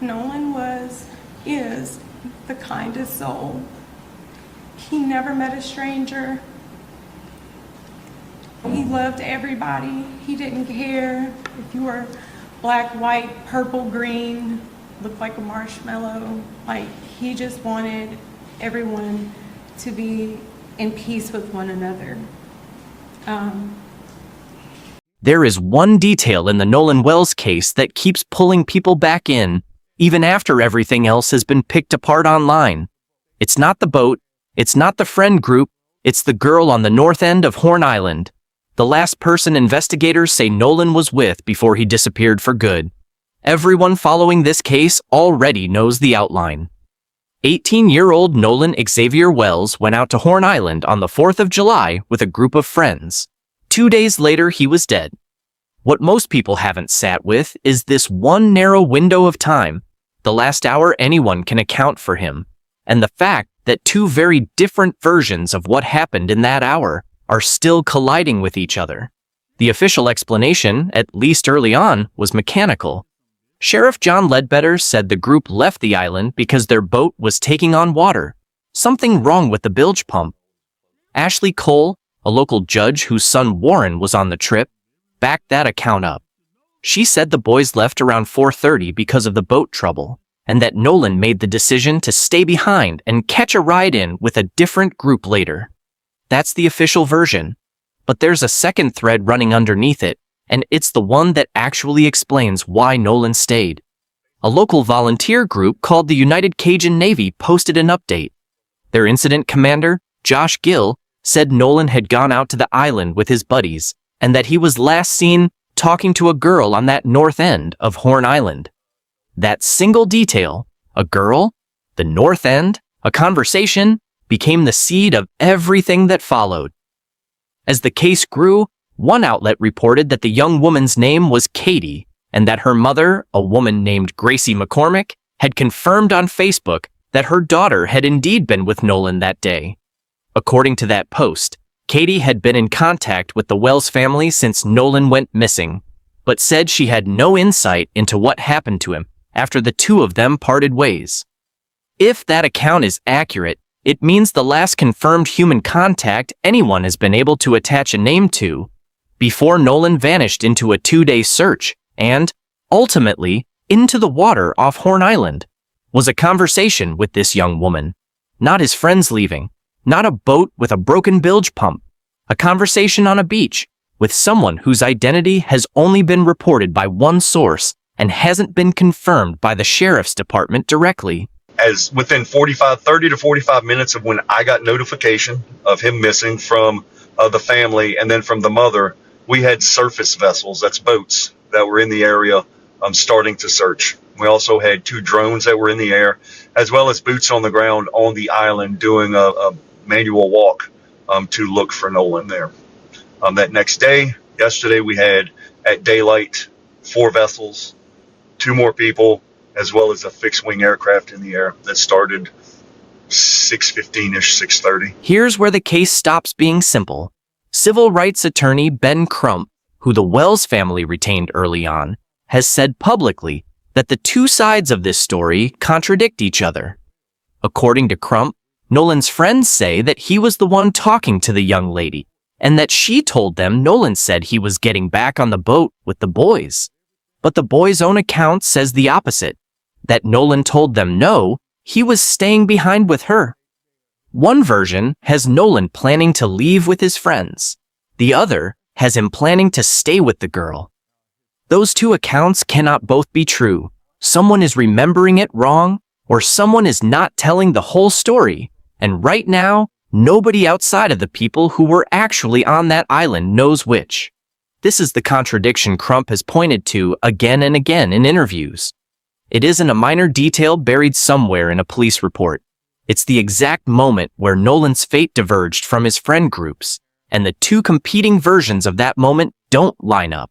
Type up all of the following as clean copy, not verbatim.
Nolan is the kindest soul. He never met a stranger. He loved everybody. He didn't care if you were black, white, purple, green, looked like a marshmallow. Like, he just wanted everyone to be in peace with one another. There is one detail in the Nolan Wells case that keeps pulling people back in, even after everything else has been picked apart online. It's not the boat, it's not the friend group, it's the girl on the north end of Horn Island, the last person investigators say Nolan was with before he disappeared for good. Everyone following this case already knows the outline. 18-year-old Nolan Xavier Wells went out to Horn Island on the 4th of July with a group of friends. 2 days later, he was dead. What most people haven't sat with is this one narrow window of time, the last hour anyone can account for him, and the fact that two very different versions of what happened in that hour are still colliding with each other. The official explanation, at least early on, was mechanical. Sheriff John Ledbetter said the group left the island because their boat was taking on water, something wrong with the bilge pump. Ashley Cole, a local judge whose son Warren was on the trip, backed that account up. She said the boys left around 4:30 because of the boat trouble, and that Nolan made the decision to stay behind and catch a ride in with a different group later. That's the official version, but there's a second thread running underneath it, and it's the one that actually explains why Nolan stayed. A local volunteer group called the United Cajun Navy posted an update. Their incident commander, Josh Gill, said Nolan had gone out to the island with his buddies and that he was last seen talking to a girl on that north end of Horn Island. That single detail, a girl, the north end, a conversation, became the seed of everything that followed. As the case grew, one outlet reported that the young woman's name was Katie and that her mother, a woman named Gracie McCormick, had confirmed on Facebook that her daughter had indeed been with Nolan that day. According to that post, Katie had been in contact with the Wells family since Nolan went missing, but said she had no insight into what happened to him after the two of them parted ways. If that account is accurate, it means the last confirmed human contact anyone has been able to attach a name to, before Nolan vanished into a 2-day search and, ultimately, into the water off Horn Island, was a conversation with this young woman, not his friends leaving. Not a boat with a broken bilge pump, a conversation on a beach with someone whose identity has only been reported by one source and hasn't been confirmed by the sheriff's department directly. As within 30 to 45 minutes of when I got notification of him missing from the family and then from the mother, we had surface vessels, that's boats, that were in the area starting to search. We also had 2 drones that were in the air, as well as boots on the ground on the island doing a manual walk to look for Nolan there. That next day, yesterday, we had at daylight 4 vessels, 2 more people, as well as a fixed-wing aircraft in the air that started 6:15-ish, 6:30. Here's where the case stops being simple. Civil rights attorney Ben Crump, who the Wells family retained early on, has said publicly that the two sides of this story contradict each other. According to Crump, Nolan's friends say that he was the one talking to the young lady, and that she told them Nolan said he was getting back on the boat with the boys. But the boys' own account says the opposite, that Nolan told them no, he was staying behind with her. One version has Nolan planning to leave with his friends. The other has him planning to stay with the girl. Those two accounts cannot both be true. Someone is remembering it wrong, or someone is not telling the whole story. And right now, nobody outside of the people who were actually on that island knows which. This is the contradiction Crump has pointed to again and again in interviews. It isn't a minor detail buried somewhere in a police report. It's the exact moment where Nolan's fate diverged from his friend groups, and the two competing versions of that moment don't line up.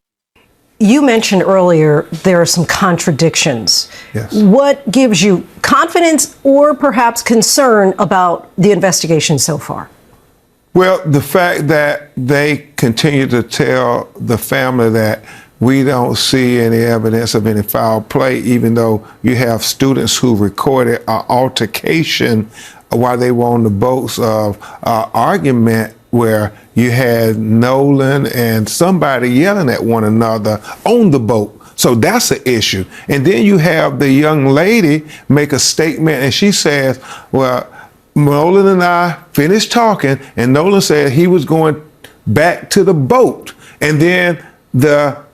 You mentioned earlier there are some contradictions. Yes. What gives you confidence or perhaps concern about the investigation so far? Well, the fact that they continue to tell the family that we don't see any evidence of any foul play, even though you have students who recorded an altercation while they were on the boats of argument where you had Nolan and somebody yelling at one another on the boat. So that's an issue. And then you have the young lady make a statement and she says, well, Nolan and I finished talking and Nolan said he was going back to the boat. And then the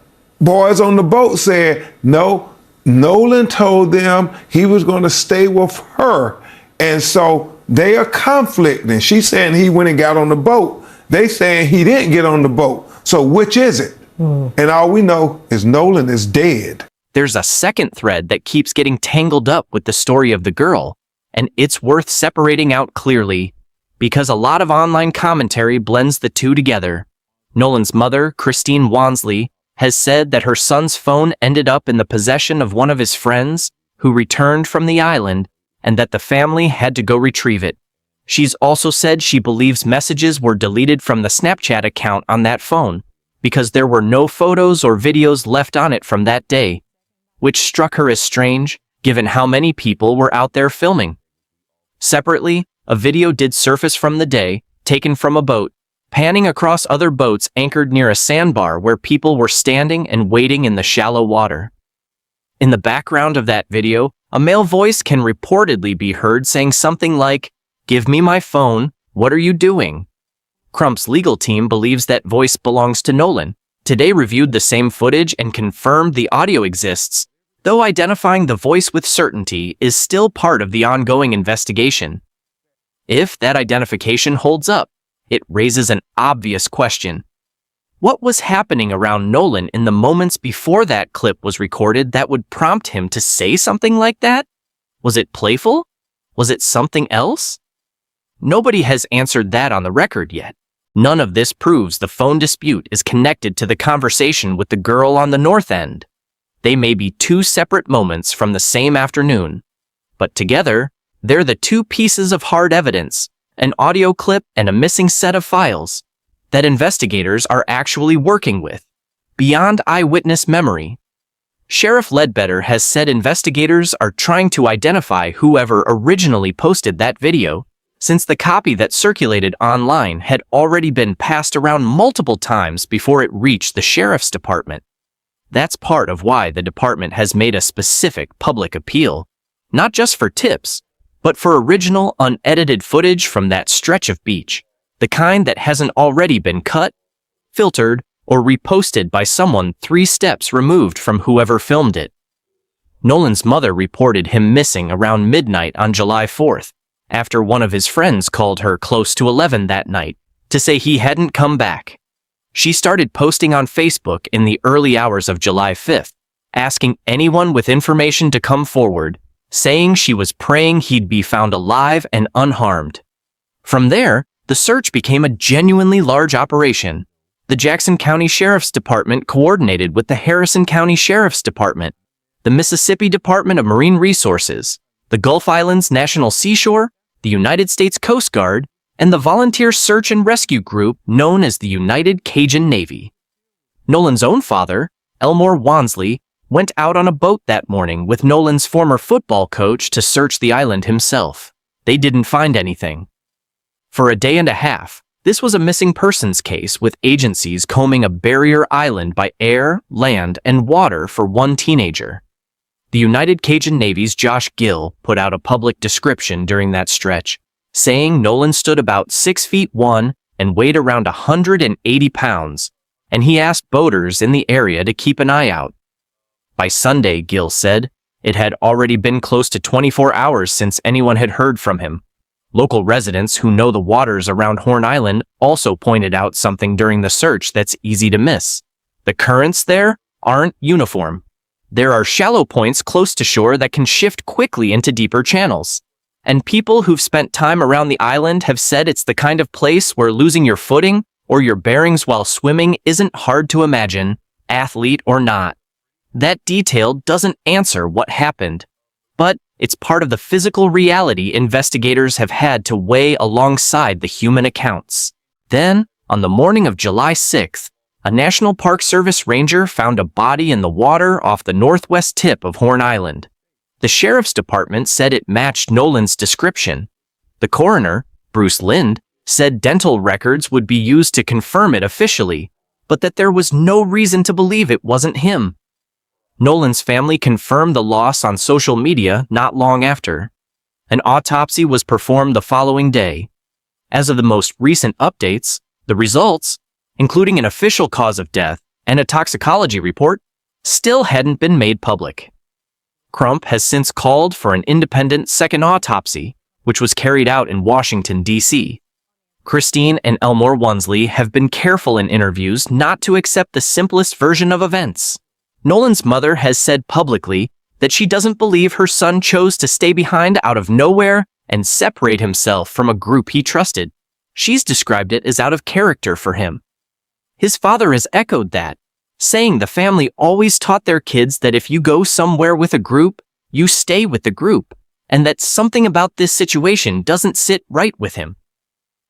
boys on the boat said, no, Nolan told them he was going to stay with her. And so they are conflicting. She's saying he went and got on the boat. They saying he didn't get on the boat. So which is it? And all we know is Nolan is dead. There's a second thread that keeps getting tangled up with the story of the girl, and it's worth separating out clearly because a lot of online commentary blends the two together. Nolan's mother, Christine Wansley, has said that her son's phone ended up in the possession of one of his friends who returned from the island and that the family had to go retrieve it. She's also said she believes messages were deleted from the Snapchat account on that phone because there were no photos or videos left on it from that day, which struck her as strange given how many people were out there filming. Separately, a video did surface from the day, taken from a boat, panning across other boats anchored near a sandbar where people were standing and waiting in the shallow water. In the background of that video, a male voice can reportedly be heard saying something like, "Give me my phone, what are you doing?" Crump's legal team believes that voice belongs to Nolan. Today reviewed the same footage and confirmed the audio exists, though identifying the voice with certainty is still part of the ongoing investigation. If that identification holds up, it raises an obvious question. What was happening around Nolan in the moments before that clip was recorded that would prompt him to say something like that? Was it playful? Was it something else? Nobody has answered that on the record yet. None of this proves the phone dispute is connected to the conversation with the girl on the north end. They may be two separate moments from the same afternoon, but together, they're the two pieces of hard evidence, an audio clip and a missing set of files, that investigators are actually working with, beyond eyewitness memory. Sheriff Ledbetter has said investigators are trying to identify whoever originally posted that video, since the copy that circulated online had already been passed around multiple times before it reached the sheriff's department. That's part of why the department has made a specific public appeal, not just for tips, but for original, unedited footage from that stretch of beach, the kind that hasn't already been cut, filtered, or reposted by someone 3 steps removed from whoever filmed it. Nolan's mother reported him missing around midnight on July 4th, after one of his friends called her close to 11 that night to say he hadn't come back. She started posting on Facebook in the early hours of July 5th, asking anyone with information to come forward, saying she was praying he'd be found alive and unharmed. From there, the search became a genuinely large operation. The Jackson County Sheriff's Department coordinated with the Harrison County Sheriff's Department, the Mississippi Department of Marine Resources, the Gulf Islands National Seashore, the United States Coast Guard, and the volunteer search and rescue group known as the United Cajun Navy. Nolan's own father, Elmore Wansley, went out on a boat that morning with Nolan's former football coach to search the island himself. They didn't find anything. For a day and a half, this was a missing persons case with agencies combing a barrier island by air, land, and water for one teenager. The United Cajun Navy's Josh Gill put out a public description during that stretch, saying Nolan stood about 6'1" and weighed around 180 pounds, and he asked boaters in the area to keep an eye out. By Sunday, Gill said, it had already been close to 24 hours since anyone had heard from him. Local residents who know the waters around Horn Island also pointed out something during the search that's easy to miss. The currents there aren't uniform. There are shallow points close to shore that can shift quickly into deeper channels. And people who've spent time around the island have said it's the kind of place where losing your footing or your bearings while swimming isn't hard to imagine, athlete or not. That detail doesn't answer what happened, but it's part of the physical reality investigators have had to weigh alongside the human accounts. Then, on the morning of July 6th, a National Park Service ranger found a body in the water off the northwest tip of Horn Island. The sheriff's department said it matched Nolan's description. The coroner, Bruce Lind, said dental records would be used to confirm it officially, but that there was no reason to believe it wasn't him. Nolan's family confirmed the loss on social media not long after. An autopsy was performed the following day. As of the most recent updates, the results, including an official cause of death and a toxicology report, still hadn't been made public. Crump has since called for an independent second autopsy, which was carried out in Washington, D.C. Christine and Elmore Wonsley have been careful in interviews not to accept the simplest version of events. Nolan's mother has said publicly that she doesn't believe her son chose to stay behind out of nowhere and separate himself from a group he trusted. She's described it as out of character for him. His father has echoed that, saying the family always taught their kids that if you go somewhere with a group, you stay with the group, and that something about this situation doesn't sit right with him.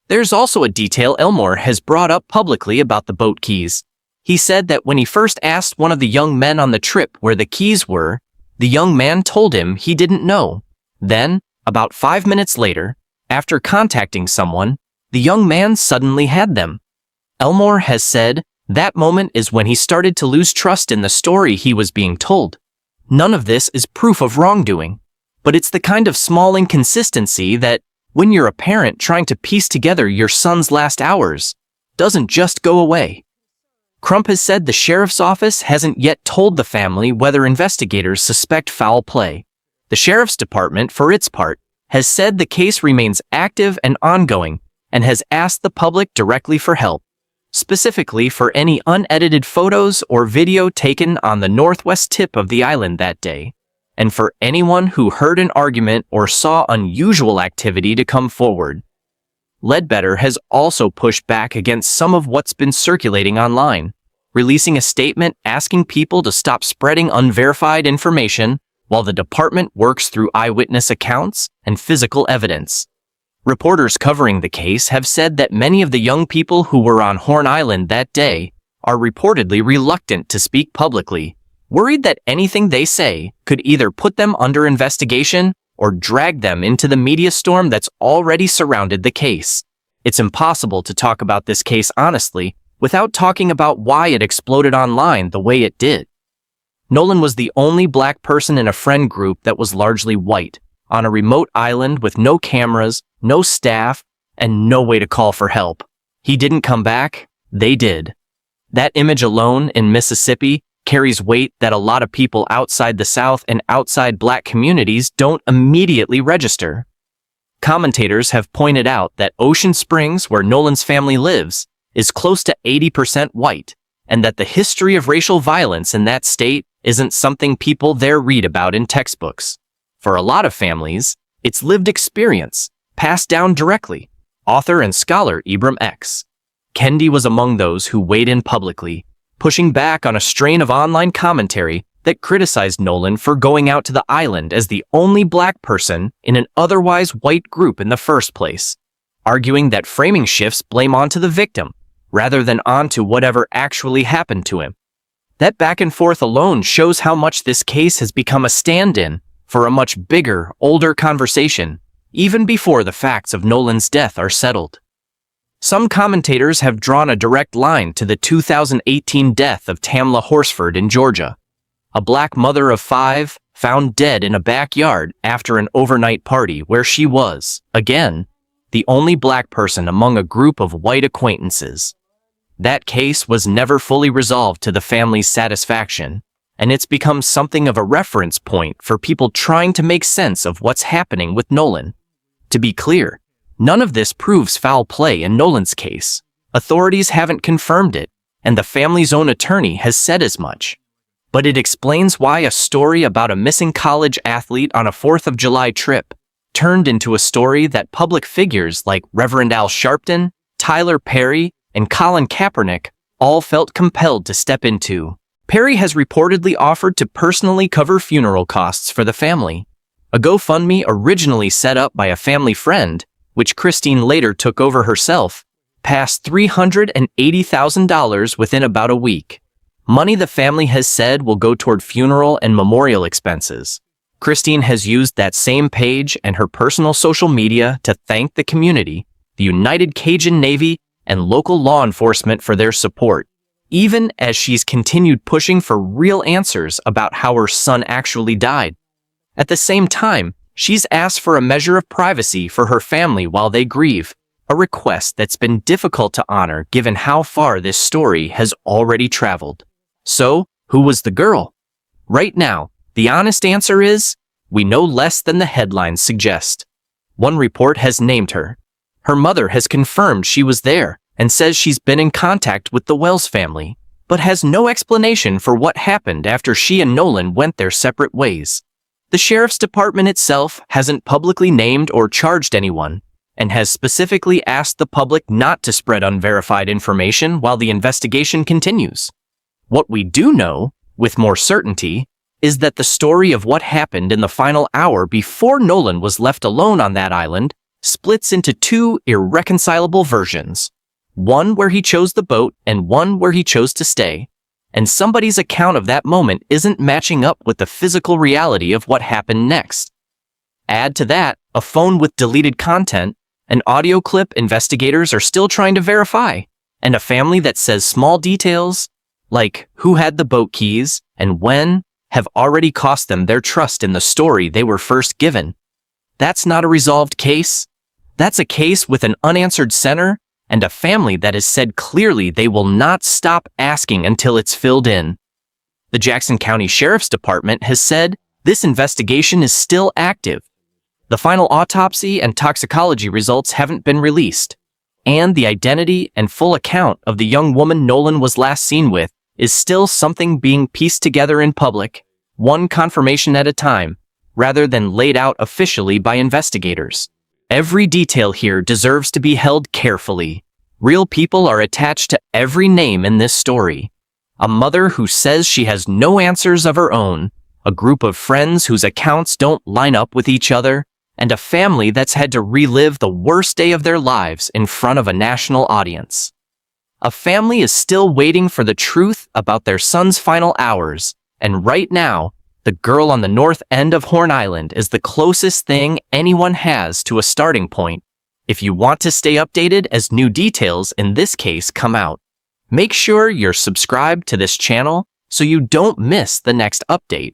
There's also a detail Elmore has brought up publicly about the boat keys. He said that when he first asked one of the young men on the trip where the keys were, the young man told him he didn't know. Then, about 5 minutes later, after contacting someone, the young man suddenly had them. Elmore has said that moment is when he started to lose trust in the story he was being told. None of this is proof of wrongdoing, but it's the kind of small inconsistency that, when you're a parent trying to piece together your son's last hours, doesn't just go away. Crump has said the sheriff's office hasn't yet told the family whether investigators suspect foul play. The sheriff's department, for its part, has said the case remains active and ongoing and has asked the public directly for help, specifically for any unedited photos or video taken on the northwest tip of the island that day, and for anyone who heard an argument or saw unusual activity to come forward. Ledbetter has also pushed back against some of what's been circulating online, releasing a statement asking people to stop spreading unverified information while the department works through eyewitness accounts and physical evidence. Reporters covering the case have said that many of the young people who were on Horn Island that day are reportedly reluctant to speak publicly, worried that anything they say could either put them under investigation or drag them into the media storm that's already surrounded the case. It's impossible to talk about this case honestly without talking about why it exploded online the way it did. Nolan was the only black person in a friend group that was largely white, on a remote island with no cameras, no staff, and no way to call for help. He didn't come back, they did. That image alone in Mississippi carries weight that a lot of people outside the South and outside black communities don't immediately register. Commentators have pointed out that Ocean Springs, where Nolan's family lives, is close to 80% white, and that the history of racial violence in that state isn't something people there read about in textbooks. For a lot of families, it's lived experience, passed down directly. Author and scholar Ibram X. Kendi was among those who weighed in publicly, pushing back on a strain of online commentary that criticized Nolan for going out to the island as the only black person in an otherwise white group in the first place, arguing that framing shifts blame onto the victim rather than onto whatever actually happened to him. That back and forth alone shows how much this case has become a stand-in for a much bigger, older conversation, even before the facts of Nolan's death are settled. Some commentators have drawn a direct line to the 2018 death of Tamla Horsford in Georgia, a black mother of 5 found dead in a backyard after an overnight party where she was, again, the only black person among a group of white acquaintances. That case was never fully resolved to the family's satisfaction, and it's become something of a reference point for people trying to make sense of what's happening with Nolan. To be clear, none of this proves foul play in Nolan's case. Authorities haven't confirmed it, and the family's own attorney has said as much. But it explains why a story about a missing college athlete on a 4th of July trip turned into a story that public figures like Reverend Al Sharpton, Tyler Perry, and Colin Kaepernick all felt compelled to step into. Perry has reportedly offered to personally cover funeral costs for the family. A GoFundMe originally set up by a family friend, which Christine later took over herself, surpass $380,000 within about a week. Money the family has said will go toward funeral and memorial expenses. Christine has used that same page and her personal social media to thank the community, the United Cajun Navy, and local law enforcement for their support, even as she's continued pushing for real answers about how her son actually died. At the same time, she's asked for a measure of privacy for her family while they grieve, a request that's been difficult to honor given how far this story has already traveled. So, who was the girl? Right now, the honest answer is, we know less than the headlines suggest. One report has named her. Her mother has confirmed she was there and says she's been in contact with the Wells family, but has no explanation for what happened after she and Nolan went their separate ways. The sheriff's department itself hasn't publicly named or charged anyone, and has specifically asked the public not to spread unverified information while the investigation continues. What we do know, with more certainty, is that the story of what happened in the final hour before Nolan was left alone on that island splits into two irreconcilable versions. One where he chose the boat and one where he chose to stay. And somebody's account of that moment isn't matching up with the physical reality of what happened next. Add to that a phone with deleted content, an audio clip investigators are still trying to verify, and a family that says small details, like who had the boat keys and when, have already cost them their trust in the story they were first given. That's not a resolved case. That's a case with an unanswered center and a family that has said clearly they will not stop asking until it's filled in. The Jackson County Sheriff's Department has said this investigation is still active. The final autopsy and toxicology results haven't been released, and the identity and full account of the young woman Nolan was last seen with is still something being pieced together in public, one confirmation at a time, rather than laid out officially by investigators. Every detail here deserves to be held carefully. Real people are attached to every name in this story. A mother who says she has no answers of her own, a group of friends whose accounts don't line up with each other, and a family that's had to relive the worst day of their lives in front of a national audience. A family is still waiting for the truth about their son's final hours, and right now, the girl on the north end of Horn Island is the closest thing anyone has to a starting point. If you want to stay updated as new details in this case come out, make sure you're subscribed to this channel so you don't miss the next update.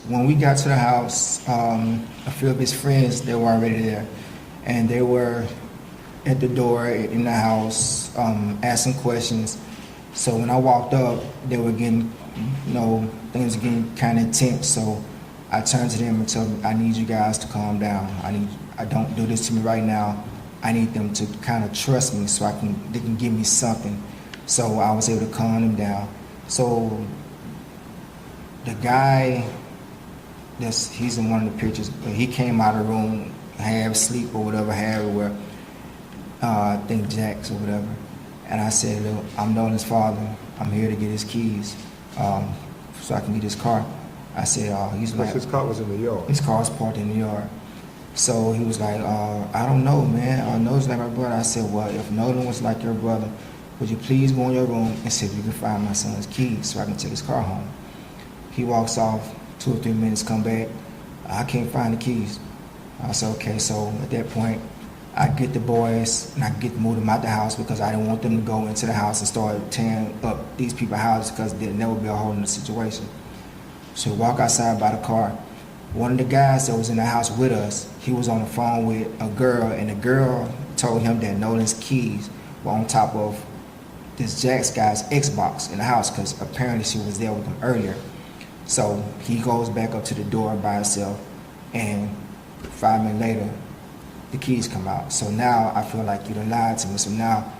When we got to the house, a few of his friends, they were already there, and they were at the door in the house asking questions. So when I walked up, they were getting, things were getting kind of intense. So I turned to them and told them, I need you guys to calm down. I don't do this to me right now. I need them to kind of trust me so they can give me something. So I was able to calm them down. So the guy, he's in one of the pictures, he came out of the room, half asleep or whatever, I think Jack's or whatever. And I said, look, I'm Nolan's father. I'm here to get his keys so I can get his car. I said, he's like... His car was in the yard. His car was parked in the yard. So he was like, I don't know, man. Nolan's like my brother. I said, well, if Nolan was like your brother, would you please go in your room and see if you can find my son's keys so I can take his car home? He walks off, 2 or 3 minutes, come back. I can't find the keys. I said, okay. So at that point, I get the boys and I get to move them out the house because I didn't want them to go into the house and start tearing up these people's houses because there'd never be a hole in the situation. So we walk outside by the car. One of the guys that was in the house with us, he was on the phone with a girl, and the girl told him that Nolan's keys were on top of this Jack's guy's Xbox in the house because apparently she was there with him earlier. So he goes back up to the door by himself, and 5 minutes later, the keys come out. So now I feel like you done lied to me. So now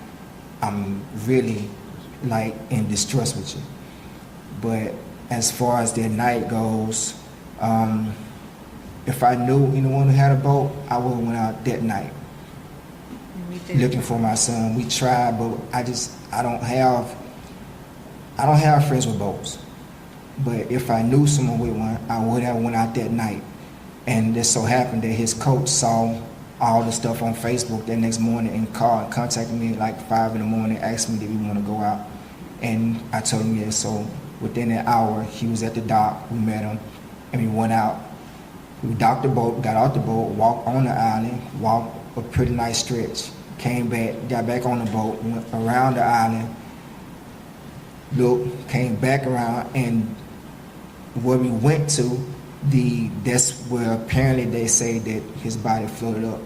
I'm really like in distrust with you. But as far as their night goes, if I knew anyone who had a boat, I would have went out that night looking for my son. We tried, but I don't have friends with boats. But if I knew someone with one, I would have went out that night. And it so happened that his coach saw all the stuff on Facebook that next morning and called and contacted me like 5 in the morning, asked me did we want to go out. And I told him yes. So within an hour, he was at the dock, we met him, and we went out. We docked the boat, got out the boat, walked on the island, walked a pretty nice stretch, came back, got back on the boat, went around the island, looked, came back around, and where we went to, that's where apparently they say that his body floated up.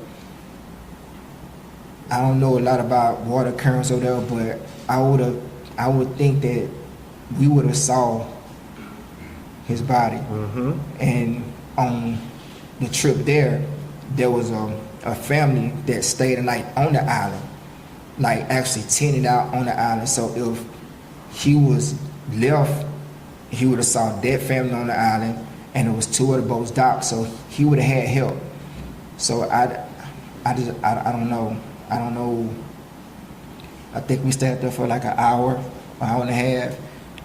I don't know a lot about water currents over there, but I would think that we would have saw his body. And on the trip there was a family that stayed a night on the island, like actually tented out on the island. So if he was left, he would have saw that family on the island, and it was 2 other boats docked, so he would have had help. So I don't know. I don't know. I think we stayed there for like an hour and a half.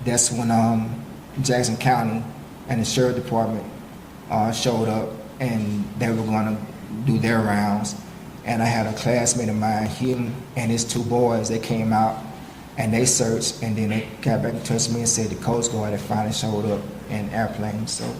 That's when Jackson County and the Sheriff Department showed up, and they were going to do their rounds. And I had a classmate of mine, him and his 2 boys, they came out and they searched, and then they got back in touch with me and said the Coast Guard had finally showed up in airplanes. So